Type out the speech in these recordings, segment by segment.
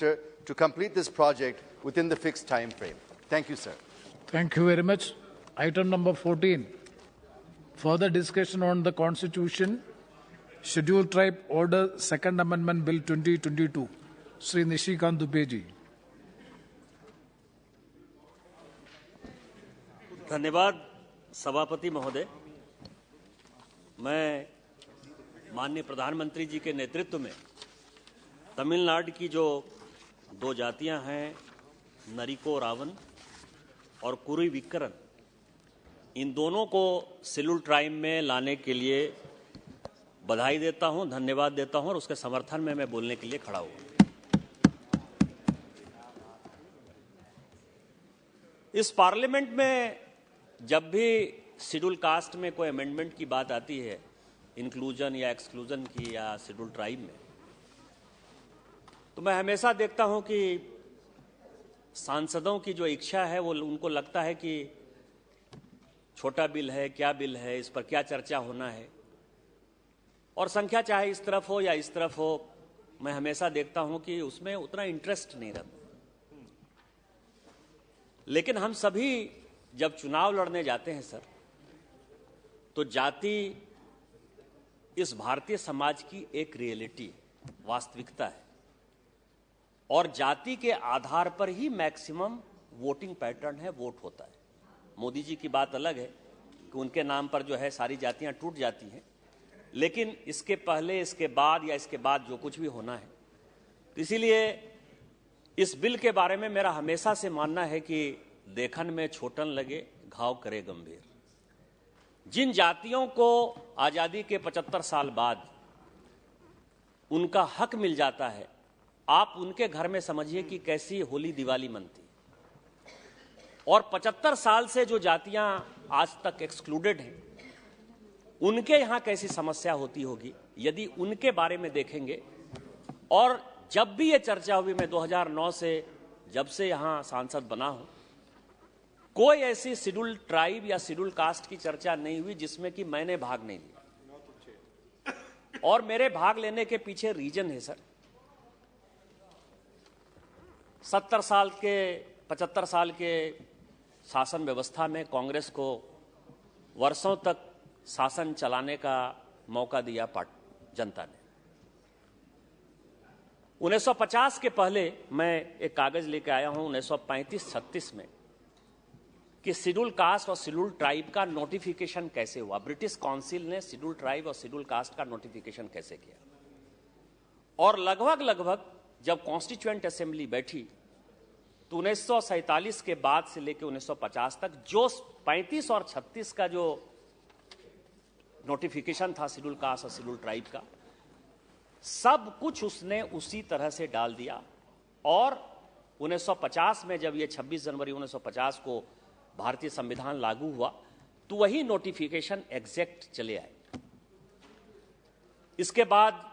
to complete this project within the fixed time frame. Thank you, sir. Thank you very much. Item number 14. Further discussion on the Constitution, Scheduled Tribe Order, Second Amendment Bill 2022. Sri Nishikant Dubey ji. धन्यवाद सभापति महोदय। मैं माननीय प्रधानमंत्री जी के नेतृत्व में तमिलनाडु की जो दो जातियां हैं, नरिको रावण और कुरी विक्करन, इन दोनों को शेड्यूल्ड ट्राइब में लाने के लिए बधाई देता हूं, धन्यवाद देता हूं और उसके समर्थन में मैं बोलने के लिए खड़ा हूं। इस पार्लियामेंट में जब भी शेड्यूल कास्ट में कोई अमेंडमेंट की बात आती है, इंक्लूजन या एक्सक्लूजन की या शेड्यूल ट्राइब में, तो मैं हमेशा देखता हूं कि सांसदों की जो इच्छा है वो उनको लगता है कि छोटा बिल है, क्या बिल है, इस पर क्या चर्चा होना है, और संख्या चाहे इस तरफ हो या इस तरफ हो, मैं हमेशा देखता हूं कि उसमें उतना इंटरेस्ट नहीं रहता। लेकिन हम सभी जब चुनाव लड़ने जाते हैं सर, तो जाति इस भारतीय समाज की एक रियलिटी, वास्तविकता है, और जाति के आधार पर ही मैक्सिमम वोटिंग पैटर्न है, वोट होता है। मोदी जी की बात अलग है कि उनके नाम पर जो है सारी जातियां टूट जाती हैं, लेकिन इसके पहले, इसके बाद या इसके बाद जो कुछ भी होना है, तो इसीलिए इस बिल के बारे में मेरा हमेशा से मानना है कि देखन में छोटन लगे, घाव करे गंभीर। जिन जातियों को आजादी के 75 साल बाद उनका हक मिल जाता है, आप उनके घर में समझिए कि कैसी होली दिवाली मनती। और 75 साल से जो जातियां आज तक एक्सक्लूडेड हैं, उनके यहां कैसी समस्या होती होगी यदि उनके बारे में देखेंगे। और जब भी ये चर्चा हुई, मैं 2009 से जब से यहां सांसद बना हूं, कोई ऐसी शेड्यूल ट्राइब या शेड्यूल कास्ट की चर्चा नहीं हुई जिसमें कि मैंने भाग नहीं लिया। और मेरे भाग लेने के पीछे रीजन है सर, 70 साल के 75 साल के शासन व्यवस्था में कांग्रेस को वर्षों तक शासन चलाने का मौका दिया जनता ने। 1950 के पहले मैं एक कागज लेकर आया हूं 1935-36 में कि शेड्यूल कास्ट और शेड्यूल ट्राइब का नोटिफिकेशन कैसे हुआ। ब्रिटिश काउंसिल ने शेड्यूल ट्राइब और शेड्यूल कास्ट का नोटिफिकेशन कैसे किया। और लगभग जब कॉन्स्टिट्यूएंट असेंबली बैठी तो 1947 के बाद से लेकर 1950 तक जो 35 और 36 का जो नोटिफिकेशन था शेड्यूल कास्ट और शेड्यूल ट्राइब का, सब कुछ उसने उसी तरह से डाल दिया। और 1950 में जब ये 26 जनवरी 1950 को भारतीय संविधान लागू हुआ, तो वही नोटिफिकेशन एग्जैक्ट चले आए। इसके बाद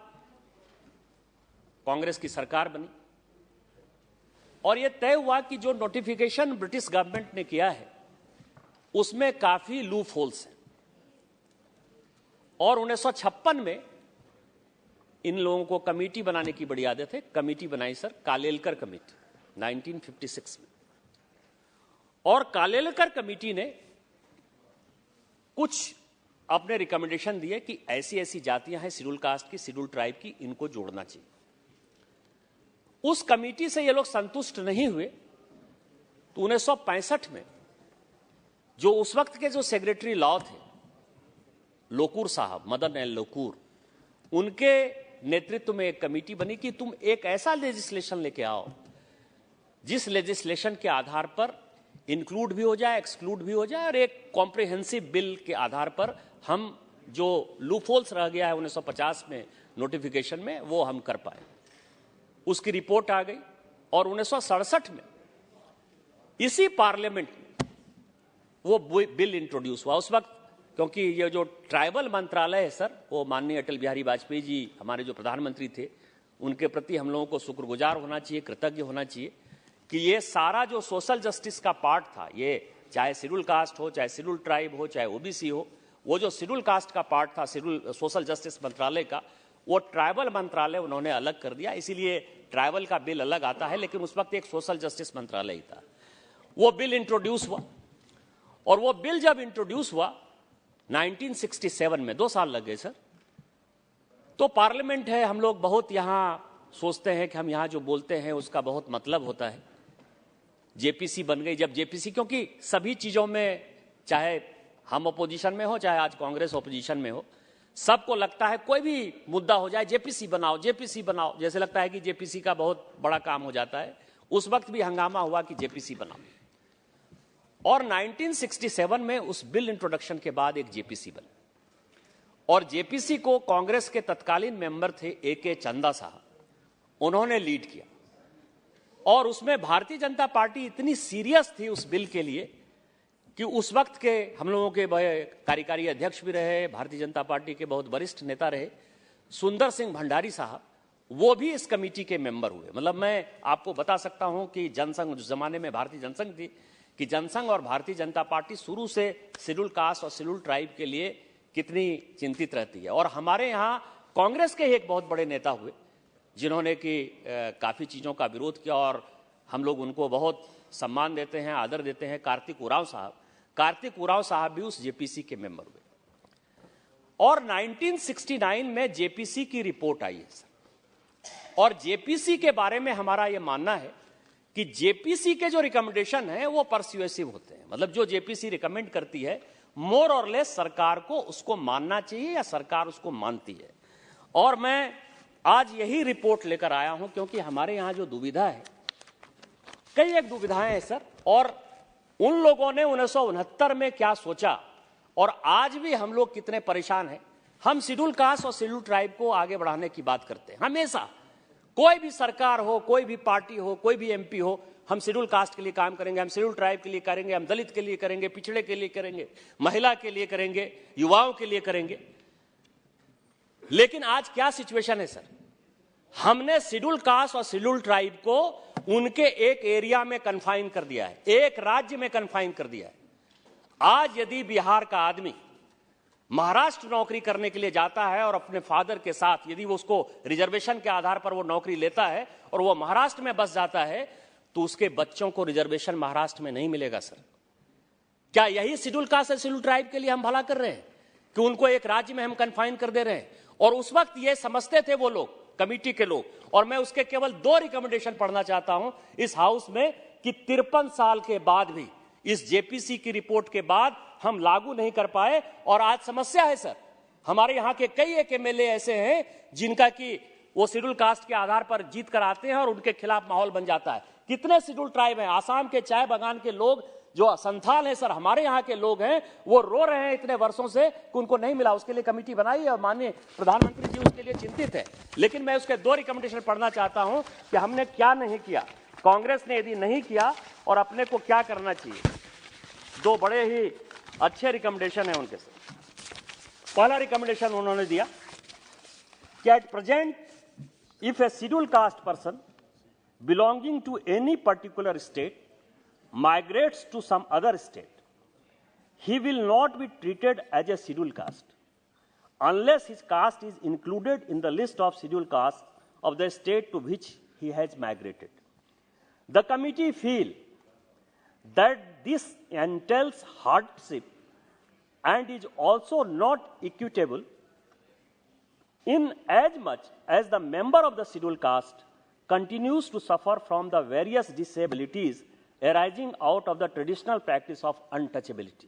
कांग्रेस की सरकार बनी और यह तय हुआ कि जो नोटिफिकेशन ब्रिटिश गवर्नमेंट ने किया है उसमें काफी लूप होल्स हैं। और 1956 में इन लोगों को कमेटी बनाने की बड़ी आदत है। कमेटी बनाई सर, कालेलकर कमेटी 1956 में। और कालेलकर कमेटी ने कुछ अपने रिकमेंडेशन दिए कि ऐसी ऐसी जातियां हैं शेड्यूल कास्ट की, शेड्यूल ट्राइब की, इनको जोड़ना चाहिए। उस कमेटी से ये लोग संतुष्ट नहीं हुए तो 1965 में जो उस वक्त के जो सेक्रेटरी लॉ थे, लोकूर साहब, मदन एल लोकूर, उनके नेतृत्व में एक कमेटी बनी कि तुम एक ऐसा लेजिस्लेशन लेके आओ जिस लेजिस्लेशन के आधार पर इंक्लूड भी हो जाए, एक्सक्लूड भी हो जाए, और एक कॉम्प्रिहेंसिव बिल के आधार पर हम जो लूपहोल्स रह गया है 1950 में नोटिफिकेशन में, वो हम कर पाए। उसकी रिपोर्ट आ गई और 1967 में इसी पार्लियामेंट में वो बिल इंट्रोड्यूस हुआ। उस वक्त क्योंकि ये जो ट्राइबल मंत्रालय है सर, वो माननीय अटल बिहारी वाजपेयी जी हमारे जो प्रधानमंत्री थे, उनके प्रति हम लोगों को शुक्रगुजार होना चाहिए, कृतज्ञ होना चाहिए कि ये सारा जो सोशल जस्टिस का पार्ट था, ये चाहे शेड्यूल कास्ट हो, चाहे शेड्यूल ट्राइब हो, चाहे ओबीसी हो, वो जो शेड्यूल कास्ट का पार्ट था शेड्यूल सोशल जस्टिस मंत्रालय का, वो ट्राइबल मंत्रालय उन्होंने अलग कर दिया। इसीलिए ट्राइबल का बिल अलग आता है, लेकिन उस वक्त एक सोशल जस्टिस मंत्रालय ही था। वो बिल इंट्रोड्यूस हुआ, और वो बिल जब इंट्रोड्यूस हुआ 1967 में, 2 साल लग गए सर। तो पार्लियामेंट है, हम लोग बहुत यहां सोचते हैं कि हम यहां जो बोलते हैं उसका बहुत मतलब होता है। जेपीसी बन गई, जब जेपीसी, क्योंकि सभी चीजों में, चाहे हम अपोजिशन में हो चाहे आज कांग्रेस अपोजिशन में हो, सबको लगता है कोई भी मुद्दा हो जाए जेपीसी बनाओ, जेपीसी बनाओ, जैसे लगता है कि जेपीसी का बहुत बड़ा काम हो जाता है। उस वक्त भी हंगामा हुआ कि जेपीसी बनाओ, और 1967 में उस बिल इंट्रोडक्शन के बाद एक जेपीसी बना, और जेपीसी को कांग्रेस के तत्कालीन मेंबर थे ए.के. चंदा साहब, उन्होंने लीड किया। और उसमें भारतीय जनता पार्टी इतनी सीरियस थी उस बिल के लिए कि उस वक्त के हम लोगों के कार्यकारी अध्यक्ष भी रहे, भारतीय जनता पार्टी के बहुत वरिष्ठ नेता रहे, सुंदर सिंह भंडारी साहब, वो भी इस कमेटी के मेंबर हुए। मतलब मैं आपको बता सकता हूं कि जनसंघ, उस जमाने में भारतीय जनसंघ थी, कि जनसंघ और भारतीय जनता पार्टी शुरू से शेड्यूल कास्ट और शेड्यूल ट्राइब के लिए कितनी चिंतित रहती है। और हमारे यहाँ कांग्रेस के एक बहुत बड़े नेता हुए जिन्होंने कि काफी चीजों का विरोध किया, और हम लोग उनको बहुत सम्मान देते हैं, आदर देते हैं, कार्तिक उरांव साहब। कार्तिक उरांव साहब भी उस जेपीसी के मेंबर हुए, और 1969 में जेपीसी की रिपोर्ट आई है सर। और जेपीसी के बारे में हमारा यह मानना है कि जेपीसी के जो रिकमेंडेशन है वो परस्यूएसिव होते हैं। मतलब जो जेपीसी रिकमेंड करती है, मोर और लेस सरकार को उसको मानना चाहिए या सरकार उसको मानती है। और मैं आज यही रिपोर्ट लेकर आया हूं क्योंकि हमारे यहां जो दुविधा है, कई एक दुविधाएं हैं सर, और उन लोगों ने 1969 में क्या सोचा और आज भी हम लोग कितने परेशान हैं। हम शेड्यूल कास्ट और शेड्यूल ट्राइब को आगे बढ़ाने की बात करते हैं हमेशा, कोई भी सरकार हो, कोई भी पार्टी हो, कोई भी एमपी हो, हम शेड्यूल कास्ट के लिए काम करेंगे, हम शेड्यूल ट्राइब के लिए करेंगे, हम दलित के लिए करेंगे, पिछड़े के लिए करेंगे, महिला के लिए करेंगे, युवाओं के लिए करेंगे। लेकिन आज क्या सिचुएशन है सर, हमने शेड्यूल कास्ट और शेड्यूल ट्राइब को उनके एक एरिया में कन्फाइन कर दिया है, एक राज्य में कन्फाइन कर दिया है। आज यदि बिहार का आदमी महाराष्ट्र नौकरी करने के लिए जाता है और अपने फादर के साथ यदि वो उसको रिजर्वेशन के आधार पर वो नौकरी लेता है और वो महाराष्ट्र में बस जाता है, तो उसके बच्चों को रिजर्वेशन महाराष्ट्र में नहीं मिलेगा सर। क्या यही शेड्यूल कास्ट और शेड्यूल ट्राइब के लिए हम भला कर रहे हैं कि उनको एक राज्य में हम कन्फाइन कर दे रहे हैं? और उस वक्त ये समझते थे वो लोग, कमिटी के लोग, और मैं उसके केवल 2 रिकमेंडेशन पढ़ना चाहता हूं इस हाउस में, कि 53 साल के बाद भी इस जेपीसी की रिपोर्ट के बाद हम लागू नहीं कर पाए। और आज समस्या है सर, हमारे यहां के कई एक एमएलए ऐसे हैं जिनका कि वो शेड्यूल कास्ट के आधार पर जीत कर आते हैं और उनके खिलाफ माहौल बन जाता है। कितने शेड्यूल ट्राइब हैं, आसाम के चाय बागान के लोग जो संथाल है सर, हमारे यहाँ के लोग हैं, वो रो रहे हैं इतने वर्षों से कि उनको नहीं मिला। उसके लिए कमेटी बनाई है और माननीय प्रधानमंत्री जी उसके लिए चिंतित है। लेकिन मैं उसके 2 रिकमेंडेशन पढ़ना चाहता हूं कि हमने क्या नहीं किया, कांग्रेस ने यदि नहीं किया और अपने को क्या करना चाहिए। 2 बड़े ही अच्छे रिकमेंडेशन है उनके साथ। पहला रिकमेंडेशन उन्होंने दिया कि at present if A schedule caste person belonging to any particular state migrates to some other state, he will not be treated as a scheduled caste unless his caste is included in the list of scheduled castes of the state to which he has migrated. The committee feel that this entails hardship and is also not equitable in as much as the member of the scheduled caste continues to suffer from the various disabilities arising out of the traditional practice of untouchability.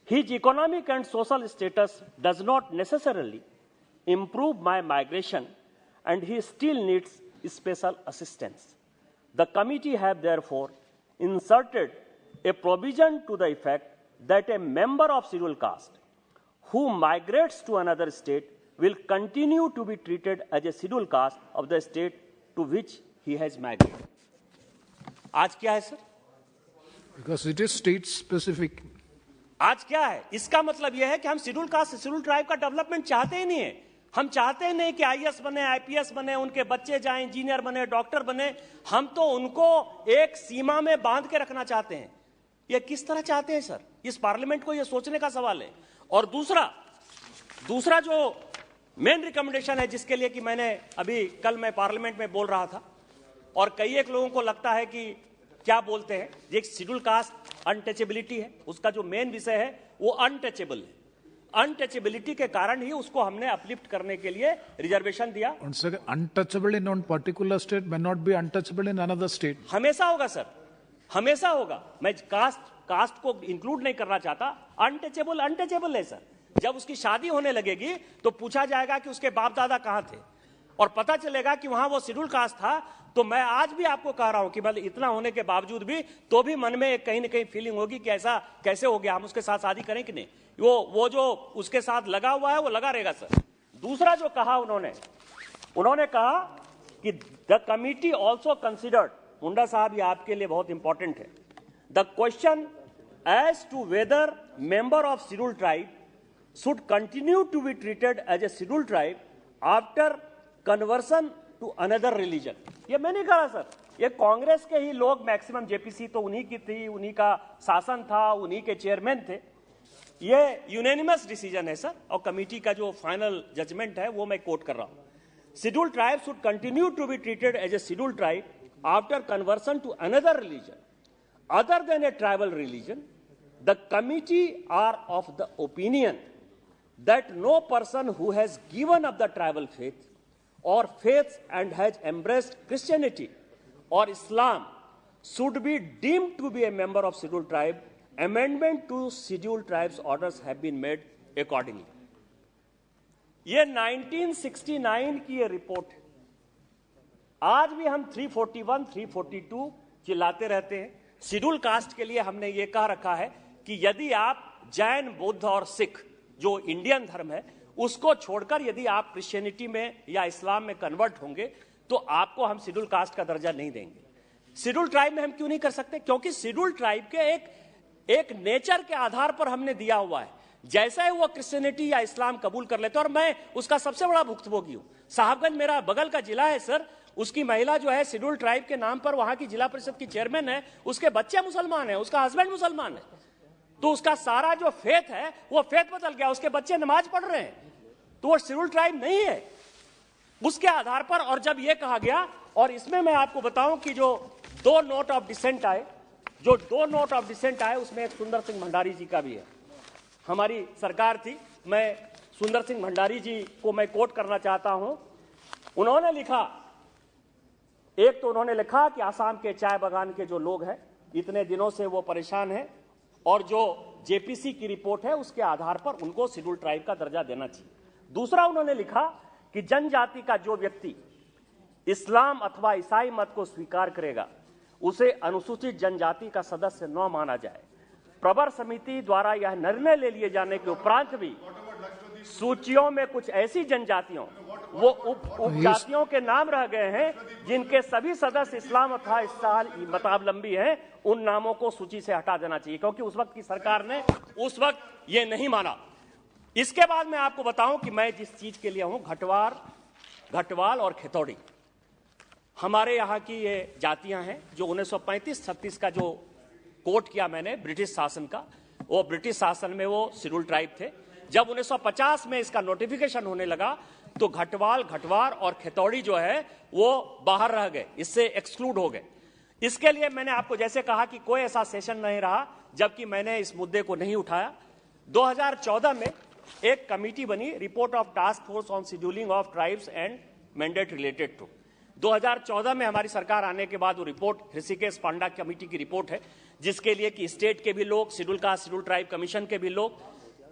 His economic and social status does not necessarily improve by migration and he still needs special assistance. The committee have therefore inserted a provision to the effect that a member of scheduled caste who migrates to another state will continue to be treated as a scheduled caste of the state to which he has migrated. आज क्या है sir? Because it is state specific. आज क्या है? इसका मतलब यह है कि हम शेड्यूल कास्ट शेड्यूल ट्राइब का डेवलपमेंट चाहते ही नहीं है। हम चाहते ही नहीं कि आईएएस बने, आईपीएस बने, उनके बच्चे जाएं, इंजीनियर बने, डॉक्टर बने। हम तो उनको एक सीमा में बांध के रखना चाहते हैं। ये किस तरह चाहते हैं सर? इस पार्लियामेंट को ये सोचने का सवाल है। और दूसरा जो मेन रिकमेंडेशन है, जिसके लिए कि मैंने अभी कल मैं पार्लियामेंट में बोल रहा था और कई एक लोगों को लगता है कि क्या बोलते हैं, ये शेड्यूल कास्ट अनटचेबिलिटी है, उसका जो मेन विषय है वो अनटचेबल है। अनटचेबिलिटी के कारण ही उसको हमने अपलिफ्ट करने के लिए रिजर्वेशन दिया। Untouchable in one particular state may not be untouchable in another state. हमेशा होगा सर, हमेशा होगा। मैं कास्ट को इंक्लूड नहीं करना चाहता। अनटचेबल है सर। जब उसकी शादी होने लगेगी तो पूछा जाएगा कि उसके बाप दादा कहां थे और पता चलेगा कि वहां वो शेड्यूल कास्ट था। तो मैं आज भी आपको कह रहा हूं कि मतलब इतना होने के बावजूद भी तो भी मन में कहीं ना कहीं फीलिंग होगी कि ऐसा कैसे हो गया, हम उसके साथ शादी करें कि नहीं। वो जो उसके साथ लगा हुआ है वो लगा रहेगा सर। दूसरा जो कहा उन्होंने कहा कि the committee also considered, Munda साहब ये आपके लिए बहुत इंपॉर्टेंट है, the question as to whether member of schedule tribe should continue to be treated as a scheduled tribe after conversion to another religion। ये मैं नहीं कहा सर, ये कांग्रेस के ही लोग, मैक्सिमम जेपीसी तो उन्हीं की थी, उन्हीं का शासन था, उन्हीं के चेयरमैन थे। ये यूनानिमस डिसीजन है सर, और कमेटी का जो फाइनल जजमेंट है वो मैं कोट कर रहा हूं। Schedule tribe should continue to be treated as a schedule tribe after conversion to another religion other than a tribal religion. The committee are of the opinion that no person who has given up the tribal faith or faiths and has embraced Christianity or Islam should be deemed to be a member of scheduled tribe. Amendment to scheduled tribes orders have been made accordingly। ये 1969 की ये report है। आज भी हम 341, 342 चिल्लाते रहते हैं। शेड्यूल कास्ट के लिए हमने ये कह रखा है कि यदि आप जैन, बुद्ध और सिख जो इंडियन धर्म है उसको छोड़कर यदि आप क्रिश्चियनिटी में या इस्लाम में कन्वर्ट होंगे तो आपको हम शेड्यूल कास्ट का दर्जा नहीं देंगे। शेड्यूल ट्राइब में हम क्यों नहीं कर सकते? क्योंकि शेड्यूल ट्राइब के एक नेचर के आधार पर हमने दिया हुआ है। जैसा ही वो क्रिश्चियनिटी या इस्लाम कबूल कर लेते हैं, और मैं उसका सबसे बड़ा भुक्तभोगी हूं। साहबगंज मेरा बगल का जिला है सर, उसकी महिला जो है शेड्यूल ट्राइब के नाम पर वहां की जिला परिषद की चेयरमैन है, उसके बच्चे मुसलमान है, उसका हस्बैंड मुसलमान है, तो उसका सारा जो फेथ है वो फेथ बदल गया, उसके बच्चे नमाज पढ़ रहे हैं, तो वो शेड्यूल ट्राइब नहीं है उसके आधार पर। और जब ये कहा गया, और इसमें मैं आपको बताऊं कि जो दो नोट ऑफ डिसेंट आए उसमें एक सुंदर सिंह भंडारी जी का भी है। हमारी सरकार थी, मैं सुंदर सिंह भंडारी जी को मैं कोट करना चाहता हूं। उन्होंने लिखा, एक तो उन्होंने लिखा कि आसाम के चाय बागान के जो लोग हैं इतने दिनों से वो परेशान हैं और जो जेपीसी की रिपोर्ट है उसके आधार पर उनको शेड्यूल ट्राइब का दर्जा देना चाहिए। दूसरा उन्होंने लिखा कि जनजाति का जो व्यक्ति इस्लाम अथवा ईसाई मत को स्वीकार करेगा उसे अनुसूचित जनजाति का सदस्य न माना जाए। प्रवर समिति द्वारा यह निर्णय ले लिए जाने के उपरांत भी सूचियों में कुछ ऐसी जनजातियों वो उपजातियों के नाम रह गए हैं जिनके सभी सदस्य इस्लाम अथवा मतावलंबी हैं, उन नामों को सूची से हटा देना चाहिए, क्योंकि उस वक्त की सरकार ने उस वक्त ये नहीं माना। इसके बाद मैं आपको बताऊं कि मैं जिस चीज के लिए हूं, घटवाल और खेतौड़ी हमारे यहाँ की ये जातियां हैं जो 1935-36 का जो कोट किया मैंने ब्रिटिश शासन का, वो ब्रिटिश शासन में वो शेड्यूल ट्राइब थे। जब 1950 में इसका नोटिफिकेशन होने लगा तो घटवार और खेतौड़ी जो है वो बाहर रह गए, इससे एक्सक्लूड हो गए। इसके लिए मैंने आपको जैसे कहा कि कोई ऐसा सेशन नहीं रहा जबकि मैंने इस मुद्दे को नहीं उठाया। 2014 में एक कमेटी बनी, report of task force on scheduling of tribes and mandate related to. 2014 में हमारी सरकार आने के बाद वो रिपोर्ट ऋषिकेश पांडा कमेटी की रिपोर्ट है, जिसके लिए कि स्टेट के भी लोग, schedule caste schedule tribe commission के भी लोग,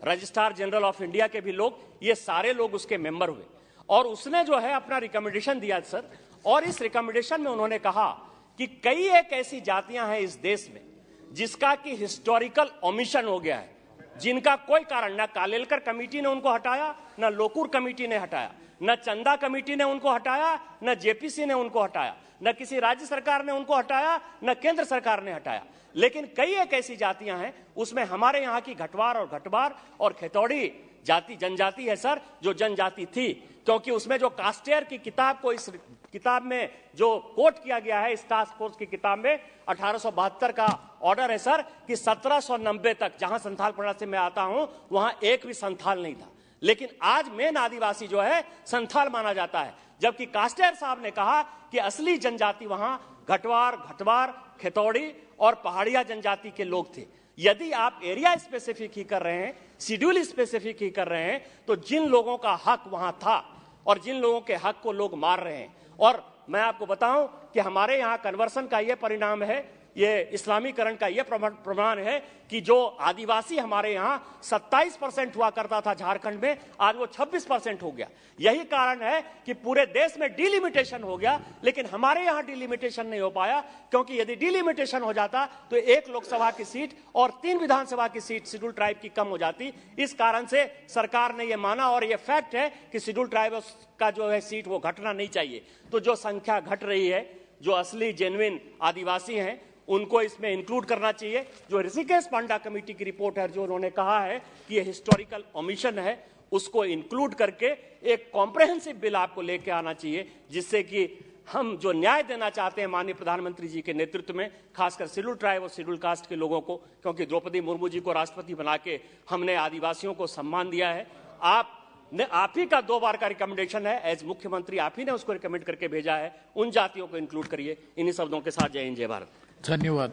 रजिस्ट्रार जनरल ऑफ इंडिया के भी लोग, ये सारे लोग उसके मेंबर हुए और उसने जो है अपना रिकमेंडेशन दिया सर। और इस रिकमेंडेशन में उन्होंने कहा कि कई एक ऐसी जातियां हैं इस देश में जिसका कि हिस्टोरिकल ओमिशन हो गया है, जिनका कोई कारण, ना कालेलकर कमेटी ने उनको हटाया, ना लोकूर कमेटी ने हटाया, न चंदा कमेटी ने उनको हटाया, न जेपीसी ने उनको हटाया, न किसी राज्य सरकार ने उनको हटाया, न केंद्र सरकार ने हटाया। लेकिन कई एक ऐसी जातियां हैं, उसमें हमारे यहाँ की घटवार और खेतौड़ी जाति जनजाति है सर, जो जनजाति थी, क्योंकि उसमें जो कास्टेयर की किताब को इस किताब में जो कोट किया गया है, इस टास्क फोर्स की किताब में 1872 का ऑर्डर है सर कि 1790 तक, जहां संथाल प्रदेश से मैं आता हूं, वहां एक भी संथाल नहीं था। लेकिन आज मेन आदिवासी जो है संथाल माना जाता है, जबकि कास्टेर साहब ने कहा कि असली जनजाति वहां घटवार, खेतौड़ी और पहाड़िया जनजाति के लोग थे। यदि आप एरिया स्पेसिफिक ही कर रहे हैं, शेड्यूल स्पेसिफिक ही कर रहे हैं, तो जिन लोगों का हक वहां था और जिन लोगों के हक को लोग मार रहे हैं, और मैं आपको बताऊं कि हमारे यहाँ कन्वर्सन का यह परिणाम है, ये इस्लामीकरण का यह प्रमाण है कि जो आदिवासी हमारे यहाँ 27% हुआ करता था झारखंड में, आज वो 26% हो गया। यही कारण है कि पूरे देश में डिलिमिटेशन हो गया, लेकिन हमारे यहाँ डिलिमिटेशन नहीं हो पाया, क्योंकि यदि डिलिमिटेशन हो जाता तो 1 लोकसभा की सीट और 3 विधानसभा की सीट शेड्यूल ट्राइब की कम हो जाती। इस कारण से सरकार ने यह माना, और यह फैक्ट है कि शेड्यूल ट्राइब का जो है सीट वो घटना नहीं चाहिए। तो जो संख्या घट रही है, जो असली जेन्युइन आदिवासी हैं, उनको इसमें इंक्लूड करना चाहिए। जो ऋषिकेश पांडा कमेटी की रिपोर्ट है, जो उन्होंने कहा है कि ये हिस्टोरिकल ओमिशन है, उसको इंक्लूड करके एक कॉम्प्रहेंसिव बिल आपको लेके आना चाहिए, जिससे कि हम जो न्याय देना चाहते हैं माननीय प्रधानमंत्री जी के नेतृत्व में, खासकर शेड्यूल ट्राइब और शेड्यूल कास्ट के लोगों को, क्योंकि द्रौपदी मुर्मू जी को राष्ट्रपति बना के हमने आदिवासियों को सम्मान दिया है। आप ही का 2 बार का रिकमेंडेशन है, एज मुख्यमंत्री आप ही ने उसको रिकमेंड करके भेजा है, उन जातियों को इंक्लूड करिए। इन्हीं शब्दों के साथ जय हिंद, जय भारत। धन्यवाद।